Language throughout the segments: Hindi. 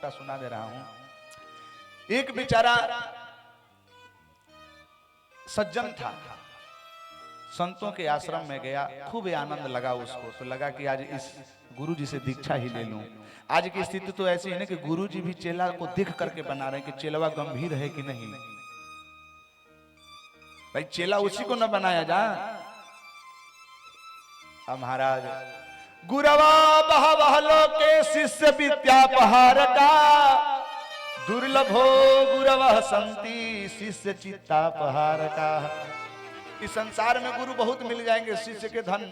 छोटा सुना दे रहा हूं। एक बेचारा सज्जन था, संतों के आश्रम में गया, खूब आनंद लगा उसको, तो लगा कि आज इस गुरु जी से दीक्षा ही ले लूं। आज की स्थिति तो ऐसी है ना कि गुरु जी भी चेला को देख करके बना रहे हैं कि चेलवा गंभीर है कि नहीं। भाई चेला उसी को न बनाया जा। अब महाराज गुरवा बहवह लोके शिष्य विद्यापहार का, दुर्लभो गुरवः संति शिष्य चित्तापहार का। इस संसार में गुरु बहुत मिल जाएंगे, शिष्य के धन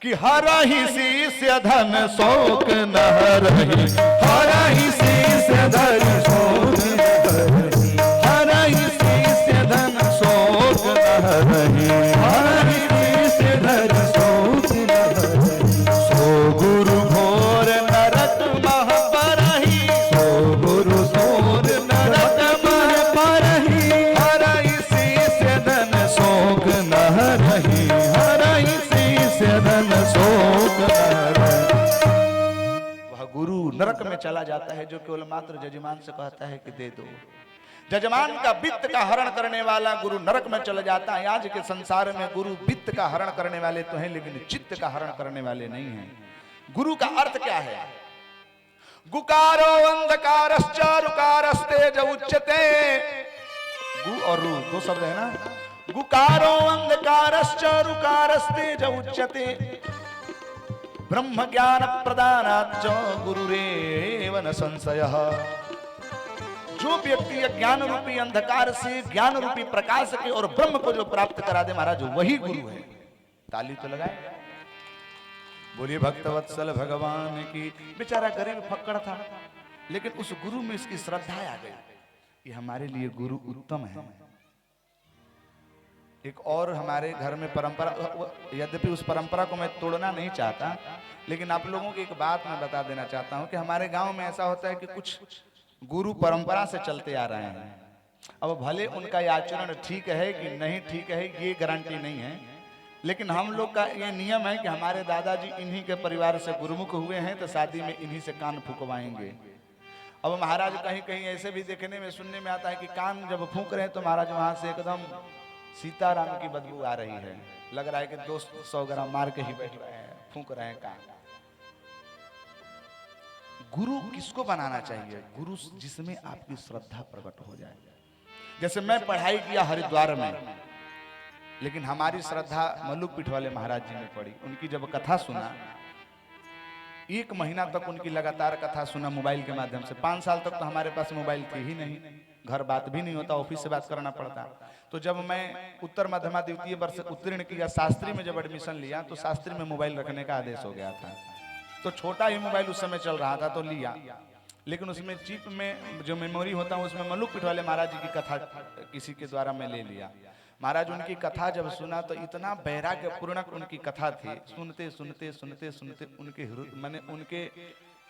कि हरहि शिष्य धन शोक न हरहि, हरहि शिष्य धन शोक न हरहि, हरहि शिष्य धन शोक न हरहि, हरहि शिष्य धन शोक न हरहि। सो गुरु घोर नरक मह परहि, सो गुरु घोर नरक मह परहि, हरहि शिष्य धन शोक न हरहि, हरहि शिष्य धन शोक न हरहि। वह गुरु नरक में चला जाता है जो केवल मात्र जजमान से कहता है कि दे दो। जजमान का वित्त का हरण करने वाला गुरु नरक में चला जाता है। आज के संसार में गुरु वित्त का हरण करने वाले तो हैं, लेकिन चित्त का हरण करने वाले नहीं हैं। गुरु का अर्थ क्या है? गुकारो अंधकारश्च रुकारस्तेज उच्यते। गु और रू दो शब्द है ना। गुकारो अंधकारश्च रुकारस्तेज उच्यते, ब्रह्म ज्ञान प्रदानाच्च गुरुरेव न संशयः। जो व्यक्ति ज्ञान रूपी अंधकार से ज्ञान रूपी प्रकाश के और ब्रह्म को जो प्राप्त करा दे महाराज, वही गुरु है। ताली तो लगाए, बोलिए भक्तवत्सल भगवान की। बेचारा गरीब फक्कड़ था, लेकिन उस गुरु में इसकी श्रद्धा आ गई कि हमारे लिए गुरु उत्तम है। एक और हमारे घर में परंपरा, यद्यपि उस परंपरा को मैं तोड़ना नहीं चाहता, लेकिन आप लोगों की एक बात मैं बता देना चाहता हूं कि हमारे गांव में ऐसा होता है कि कुछ गुरु परंपरा से चलते आ रहे हैं। अब भले उनका ये आचरण ठीक है कि नहीं ठीक है, ये गारंटी नहीं है, लेकिन हम लोग का ये नियम है कि हमारे दादाजी इन्हीं के परिवार से गुरुमुख हुए हैं, तो शादी में इन्हीं से कान फूंकवाएंगे। अब महाराज कहीं कहीं ऐसे भी देखने में सुनने में आता है कि कान जब फूंक रहे हैं तो महाराज वहां से एकदम सीताराम की बदबू आ रही है, लग रहा है कि 200 ग्राम मार के ही बैठ रहे हैं, फूंक रहे हैं कान। गुरु किसको बनाना चाहिए? गुरु जिसमें आपकी श्रद्धा प्रकट हो जाए। जैसे मैं पढ़ाई किया हरिद्वार में, लेकिन हमारी श्रद्धा मल्लुक पीठ वाले महाराज जी में पड़ी। उनकी जब कथा सुना, 1 महीना तक उनकी लगातार कथा सुना मोबाइल के माध्यम से। 5 साल तक तो हमारे पास मोबाइल थी ही नहीं, घर बात भी नहीं होता, ऑफिस से बात करना पड़ता। तो जब मैं उत्तर मध्यमा द्वितीय वर्ष उत्तीर्ण किया, शास्त्री में जब एडमिशन लिया, तो शास्त्री में मोबाइल रखने का आदेश हो गया था। तो छोटा ही मोबाइल उस समय चल रहा था तो लिया, लेकिन उसमें चिप में जो मेमोरी होता है उसमें मल्लुक पीठ वाले महाराज जी की कथा किसी के द्वारा मैं ले लिया। महाराज उनकी कथा जब सुना तो इतना वैराग्य पूर्ण उनकी कथा थी। सुनते सुनते सुनते सुनते उनके मैंने उनके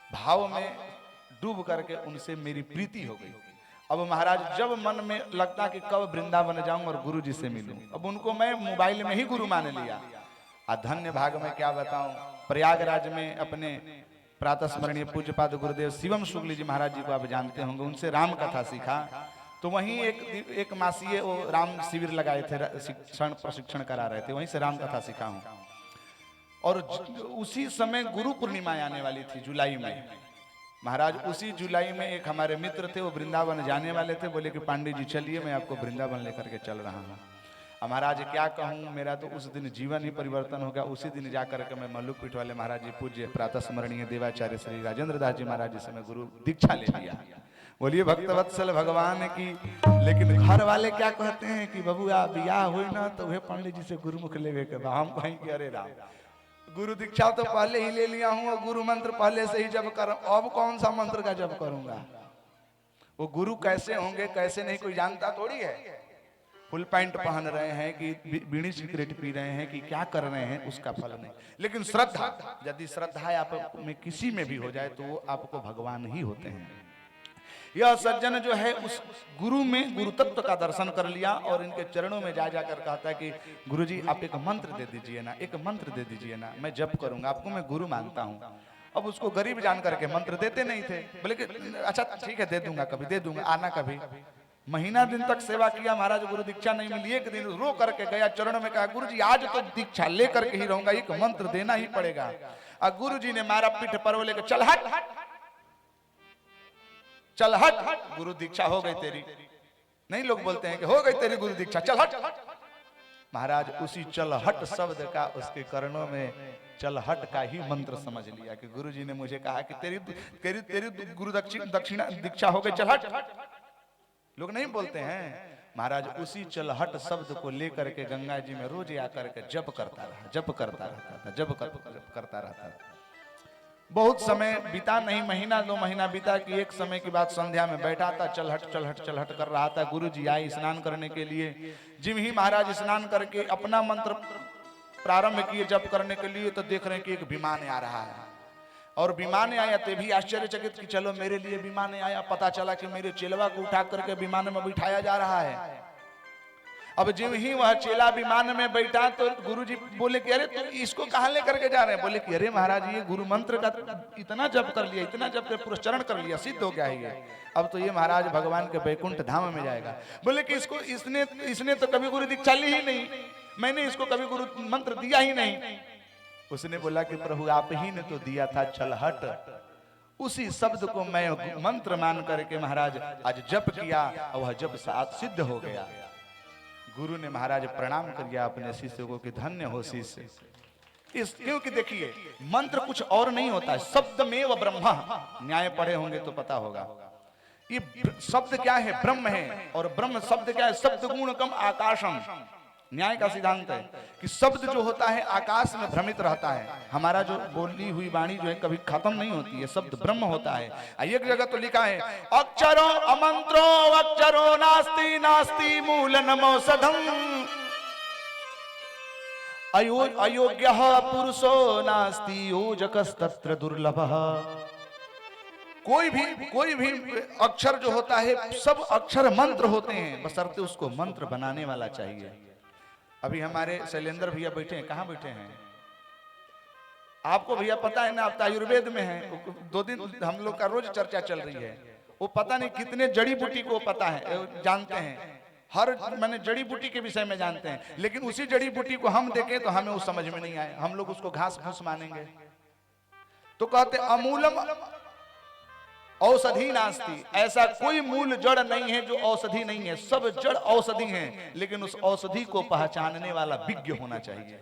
भाव में डूब करके उनसे मेरी प्रीति हो गई। अब महाराज जब मन में लगता कि कब वृंदावन जाऊं और गुरु जी से मिलूं, अब उनको मैं मोबाइल में ही गुरु मान लिया। धन्य भाग में क्या बताऊं, प्रयागराज में अपने प्रातः स्मरणीय पूज्यपाद गुरुदेव शिवम शुक्ल जी महाराज जी को आप जानते होंगे, उनसे राम कथा सीखा। तो वहीं एक मासीय वो राम शिविर लगाए थे, प्रशिक्षण करा रहे थे, वहीं से राम कथा सीखा हूं। और उसी समय गुरु पूर्णिमा आने वाली थी जुलाई में। महाराज उसी जुलाई में एक हमारे मित्र थे, वो वृंदावन जाने वाले थे, बोले कि पांडे जी चलिए मैं आपको वृंदावन लेकर के चल रहा हूँ। महाराज क्या कहूँ, मेरा तो उस दिन जीवन ही परिवर्तन हो गया। उसी दिन जाकर के मैं मल्लुक पीठ वाले महाराज जी पूज्य प्रातः स्मरणीय देवाचार्य श्री राजेंद्र दास जी महाराज जी से मैं गुरु दीक्षा ले लिया। बोलिए भक्तवत्सल भगवान की। लेकिन घर वाले क्या कहते हैं कि बबुआ बियाह हुई ना तो वे पंडित जी से गुरुमुख लेवे के। हम कहीं कि अरे राम, गुरु दीक्षा तो पहले ही ले लिया हूँ और गुरु मंत्र पहले से ही जब कर, अब कौन सा मंत्र का जब करूंगा। वो गुरु कैसे होंगे कैसे नहीं कोई जानता थोड़ी है। फुल पैंट पहन रहे हैं कि बीड़ी सिगरेट पी रहे हैं कि क्या कर रहे हैं, उसका फल नहीं। लेकिन श्रद्धा, यदि श्रद्धा आप में किसी में भी हो जाए तो वो आपको भगवान ही होते हैं। यह सज्जन जो है उस गुरु में गुरु तत्व का दर्शन कर लिया और इनके चरणों में जा जाकर कहता है कि गुरुजी आप एक मंत्र दे दीजिए ना, एक मंत्र दे दीजिए ना, मैं जप करूंगा, आपको मैं गुरु मानता हूं। अब उसको गरीब जान करके मंत्र देते नहीं थे। बोले कि अच्छा ठीक है दे दूंगा, कभी दे दूंगा, आना कभी। महीना दिन तक सेवा किया, महाराज गुरु दीक्षा नहीं मिली। एक दिन रो करके गया चरण में, कहा गुरु जी आज तो दीक्षा ले करके ही रहूंगा, एक मंत्र देना ही पड़ेगा। और गुरु जी ने मारा पीठ पर, बोले कि चल हट चल हट, गुरु दीक्षा हो गई तेरी। नहीं लोग बोलते हैं कि हो गई तेरी गुरु दीक्षा, चल हट। महाराज उसी चल हट शब्द का उसके कर्णों में चल हट का ही मंत्र समझ लिया कि गुरु जी ने मुझे कहा कि तेरी तेरी तेरी गुरु दक्षिणा दीक्षा हो गई, चल हट। लोग नहीं बोलते हैं। महाराज उसी चल हट शब्द को लेकर के गंगा जी में रोज आकर के जप करता रहा, जप करता रहता था, जप करता रहता था। बहुत समय बीता, नहीं महीना 2 महीना बीता कि एक समय की बात, संध्या में बैठा था, चल हट चल हट चल हट कर रहा था। गुरु जी आए स्नान करने के लिए। जिम ही महाराज स्नान करके अपना मंत्र प्रारंभ किए जप करने के लिए, तो देख रहे हैं कि एक विमान आ रहा है। और विमान आया तो भी आश्चर्यचकित कि चलो मेरे लिए विमान आया। पता चला कि मेरे चेलवा को उठा करके विमान में बिठाया जा रहा है। अब जिम ही वह चेला विमान में बैठा तो गुरुजी बोले कि अरे तुम इसको कहां लेकर के जा रहे हैं? बोले कि अरे महाराज ये गुरु मंत्र का इतना जप कर लिया, इतना जप कर पुरस्चरण कर लिया, सिद्ध हो गया है ये। अब तो ये महाराज भगवान के वैकुंठ धाम में जाएगा। बोले कि इसको इसने तो कभी गुरु दीक्षा ली ही नहीं, मैंने इसको कभी गुरु मंत्र दिया ही नहीं। उसने बोला कि प्रभु आप ही ने तो दिया था चल हट, उसी शब्द को मैं मंत्र मान करके महाराज आज जप किया और वह जप सिद्ध हो गया। गुरु ने महाराज प्रणाम किया अपने शिष्य को कि धन्य हो शिष्य। क्योंकि देखिए मंत्र कुछ और नहीं होता है, शब्द में व ब्रह्म। न्याय पढ़े होंगे तो पता होगा ये शब्द क्या है, ब्रह्म है। और ब्रह्म शब्द क्या है, शब्द गुण कम आकाशम। न्याय का सिद्धांत है कि शब्द जो होता है आकाश में भ्रमित रहता है। हमारा जो बोली हुई वाणी जो है कभी खत्म नहीं होती है, शब्द ब्रह्म होता है। एक जगह तो लिखा है अक्षरो अमंत्रो अक्षरो नास्ति नास्ति मूलनमौषधम अयोग्यः पुरुषो नास्ति योजकस्तत्र दुर्लभः। कोई भी अक्षर जो होता है सब अक्षर मंत्र होते हैं, बशर्ते उसको मंत्र बनाने वाला चाहिए। अभी हमारे शैलेंद्र भैया बैठे हैं, कहाँ बैठे हैं आपको भैया पता है ना, आप आयुर्वेद में हैं। 2 दिन हम लोग का रोज चर्चा चल रही है। वो पता नहीं कितने जड़ी बूटी को पता है, जानते हैं, हर मैंने जड़ी बूटी के विषय में जानते हैं। लेकिन उसी जड़ी बूटी को हम देखें तो हमें वो समझ में नहीं आए, हम लोग उसको घास फूस मानेंगे। तो कहते अमूलम औषधि नास्ति, ऐसा कोई मूल जड़ नहीं है जो औषधि नहीं है, सब जड़ औषधि हैं, लेकिन उस औषधि को पहचानने वाला विज्ञ होना चाहिए।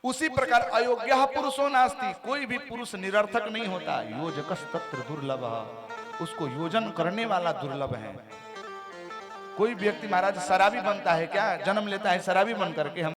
उसी प्रकार अयोग्य पुरुषो नास्ति, कोई भी पुरुष निरर्थक नहीं होता। योजकस्तत्र दुर्लभ, उसको योजन करने वाला दुर्लभ है। कोई व्यक्ति महाराज शराबी बनता है क्या, जन्म लेता है शराबी बन करके। हम